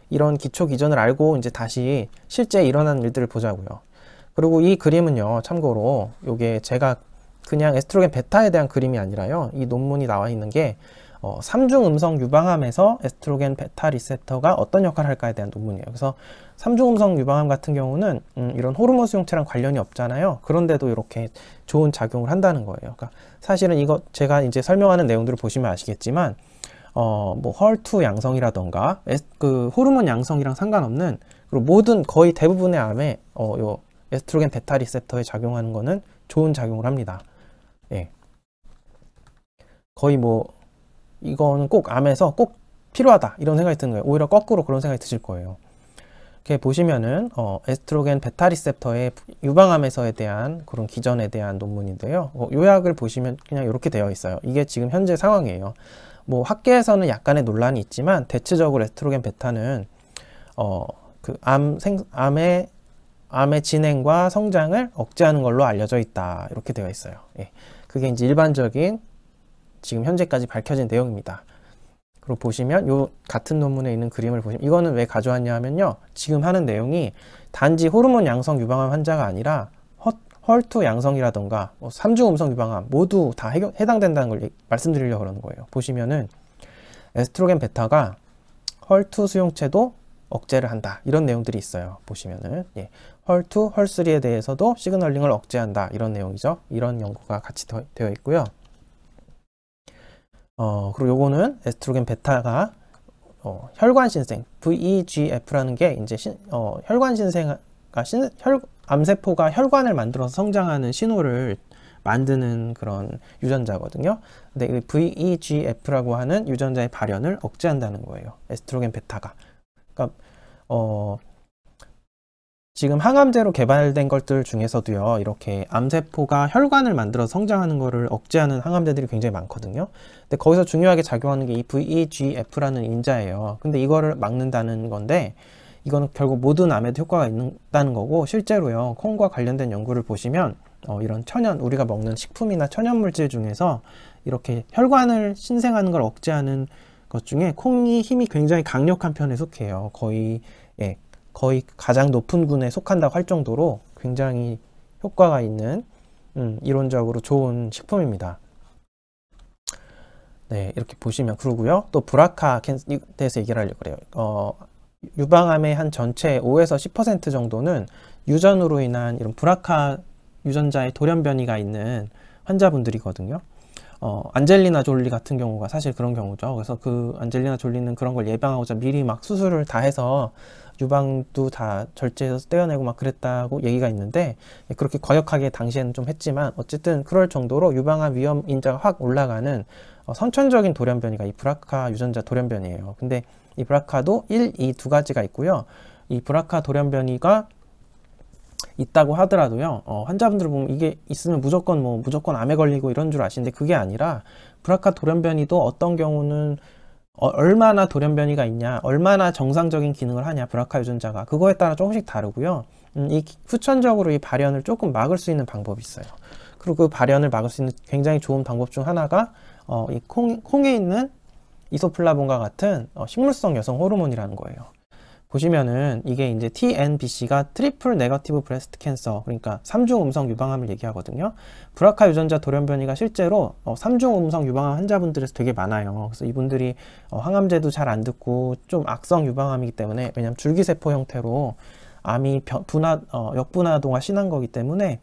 이런 기초 기전을 알고 이제 다시 실제 일어난 일들을 보자고요. 그리고 이 그림은요, 참고로 요게 제가 그냥 에스트로겐 베타에 대한 그림이 아니라요, 이 논문이 나와 있는 게 3중 음성 유방암에서 에스트로겐 베타 리셉터가 어떤 역할을 할까에 대한 논문이에요. 그래서 3중 음성 유방암 같은 경우는 이런 호르몬 수용체랑 관련이 없잖아요. 그런데도 이렇게 좋은 작용을 한다는 거예요. 그러니까 사실은 이거 제가 이제 설명하는 내용들을 보시면 아시겠지만 뭐 헐2 양성이라던가 그 호르몬 양성이랑 상관없는, 그리고 모든 거의 대부분의 암에 요 에스트로겐 베타 리셉터에 작용하는 거는 좋은 작용을 합니다. 예. 거의 뭐 이거는 꼭 암에서 꼭 필요하다 이런 생각이 드는 거예요. 오히려 거꾸로 그런 생각이 드실 거예요. 이렇게 보시면은 에스트로겐 베타 리셉터의 유방암에서에 대한 그런 기전에 대한 논문인데요. 요약을 보시면 그냥 이렇게 되어 있어요. 이게 지금 현재 상황이에요. 뭐 학계에서는 약간의 논란이 있지만 대체적으로 에스트로겐 베타는 그 암의 진행과 성장을 억제하는 걸로 알려져 있다 이렇게 되어 있어요. 예. 그게 이제 일반적인 지금 현재까지 밝혀진 내용입니다. 그리고 보시면 요 같은 논문에 있는 그림을 보시면, 이거는 왜 가져왔냐 하면요, 지금 하는 내용이 단지 호르몬 양성 유방암 환자가 아니라 헐2 양성이라던가 3중 음성 유방암 모두 다 해당된다는 걸 말씀드리려고 그러는 거예요. 보시면은 에스트로겐 베타가 헐2 수용체도 억제를 한다 이런 내용들이 있어요. 보시면은 예, 헐2, 헐3에 대해서도 시그널링을 억제한다 이런 내용이죠. 이런 연구가 같이 되어 있고요. 그리고 요거는 에스트로겐 베타가 혈관 신생 VEGF라는 게 이제 혈관 신생가 암세포가 혈관을 만들어서 성장하는 신호를 만드는 그런 유전자거든요. 근데 이 VEGF라고 하는 유전자의 발현을 억제한다는 거예요. 에스트로겐 베타가. 그러니까 지금 항암제로 개발된 것들 중에서도요, 이렇게 암세포가 혈관을 만들어 성장하는 거를 억제하는 항암제들이 굉장히 많거든요. 근데 거기서 중요하게 작용하는 게 이 VEGF라는 인자예요. 근데 이거를 막는다는 건데, 이거는 결국 모든 암에도 효과가 있다는 거고, 실제로요, 콩과 관련된 연구를 보시면 이런 우리가 먹는 식품이나 천연물질 중에서 이렇게 혈관을 신생하는 걸 억제하는 것 중에 콩이 힘이 굉장히 강력한 편에 속해요. 거의 가장 높은 군에 속한다고 할 정도로 굉장히 효과가 있는 이론적으로 좋은 식품입니다. 네, 이렇게 보시면. 그러고요, 또 브라카에 대해서 얘기를 하려고 그래요. 유방암의 한 전체 5에서 10% 정도는 유전으로 인한 이런 브라카 유전자의 돌연 변이가 있는 환자분들이거든요. 안젤리나 졸리 같은 경우가 사실 그런 경우죠. 그래서 그 안젤리나 졸리는 그런 걸 예방하고자 미리 막 수술을 다 해서 유방도 다 절제해서 떼어내고 막 그랬다고 얘기가 있는데, 그렇게 과격하게 당시에는 좀 했지만 어쨌든 그럴 정도로 유방암 위험 인자가 확 올라가는 선천적인 돌연 변이가 이 브라카 유전자 돌연 변이에요. 근데 이 브라카도 1, 2 두 가지가 있고요. 이 브라카 돌연 변이가 있다고 하더라도요, 환자분들을 보면 이게 있으면 무조건 암에 걸리고 이런 줄 아시는데 그게 아니라, 브라카 돌연 변이도 어떤 경우는 얼마나 돌연 변이가 있냐, 얼마나 정상적인 기능을 하냐, 브라카 유전자가 그거에 따라 조금씩 다르고요. 이 후천적으로 이 발현을 조금 막을 수 있는 방법이 있어요. 그리고 그 발현을 막을 수 있는 굉장히 좋은 방법 중 하나가 이 콩에 있는 이소플라본과 같은 식물성 여성 호르몬이라는 거예요. 보시면은 이게 이제 TNBC가 트리플 네거티브 브레스트 캔서, 그러니까 3중 음성 유방암을 얘기하거든요. 브라카 유전자 돌연 변이가 실제로 3중 음성 유방암 환자분들에서 되게 많아요. 그래서 이분들이 항암제도 잘 안 듣고 좀 악성 유방암이기 때문에, 왜냐면 줄기세포 형태로 암이 역분화동화 심한 거기 때문에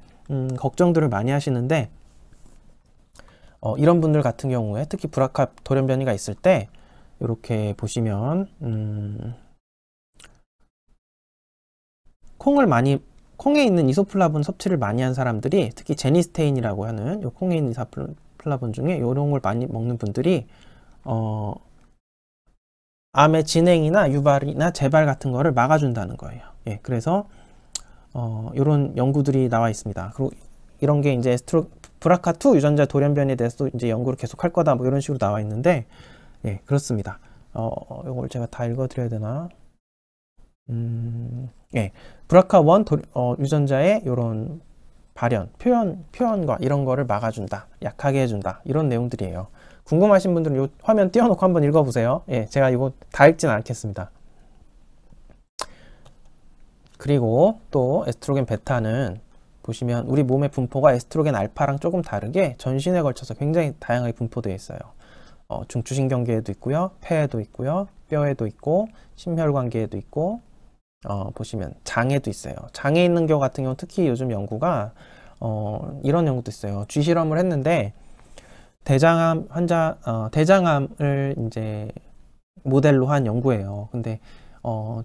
걱정들을 많이 하시는데, 이런 분들 같은 경우에 특히 브라카 돌연 변이가 있을 때 이렇게 보시면 콩에 있는 이소플라본 섭취를 많이 한 사람들이, 특히 제니스테인이라고 하는 요 콩에 있는 이소플라본 중에 이런 걸 많이 먹는 분들이 암의 진행이나 유발이나 재발 같은 거를 막아준다는 거예요. 예, 그래서 이런 연구들이 나와 있습니다. 그리고 이런 게 이제 브라카2 유전자 돌연 변이에 대해서도 이제 연구를 계속 할 거다 뭐 이런 식으로 나와 있는데, 예, 그렇습니다. 이걸 제가 다 읽어드려야 되나? 예, 브라카1 유전자의 이런 발현, 표현과 이런 거를 막아준다, 약하게 해준다, 이런 내용들이에요. 궁금하신 분들은 이 화면 띄워놓고 한번 읽어보세요. 예, 제가 이거 다 읽진 않겠습니다. 그리고 또 에스트로겐 베타는 보시면 우리 몸의 분포가 에스트로겐 알파랑 조금 다르게 전신에 걸쳐서 굉장히 다양하게 분포되어 있어요. 중추신경계에도 있고요, 폐에도 있고요, 뼈에도 있고, 심혈관계에도 있고, 보시면 장에도 있어요. 장에 있는 경우 같은 경우 특히 요즘 연구가 이런 연구도 있어요. 쥐 실험을 했는데 대장암 환자 대장암을 이제 모델로 한 연구예요. 근데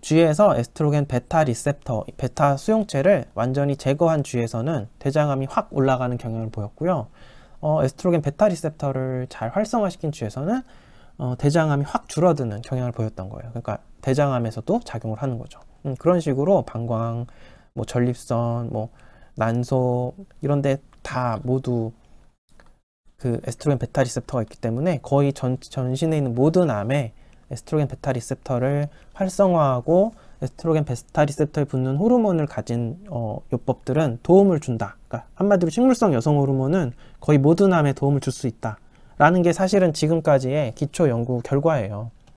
쥐에서 에스트로겐 베타 리셉터, 베타 수용체를 완전히 제거한 쥐에서는 대장암이 확 올라가는 경향을 보였고요. 에스트로겐 베타 리셉터를 잘 활성화시킨 쥐에서는 대장암이 확 줄어드는 경향을 보였던 거예요. 그러니까 대장암에서도 작용을 하는 거죠. 그런 식으로 방광, 뭐 전립선, 뭐 난소 이런데 다 모두 그 에스트로겐 베타 리셉터가 있기 때문에 거의 전신에 있는 모든 암에 에스트로겐 베타 리셉터를 활성화하고 에스트로겐 베타 리셉터에 붙는 호르몬을 가진 요법들은 도움을 준다. 그러니까 한마디로 식물성 여성 호르몬은 거의 모든 암에 도움을 줄 수 있다. 라는 게 사실은 지금까지의 기초 연구 결과예요.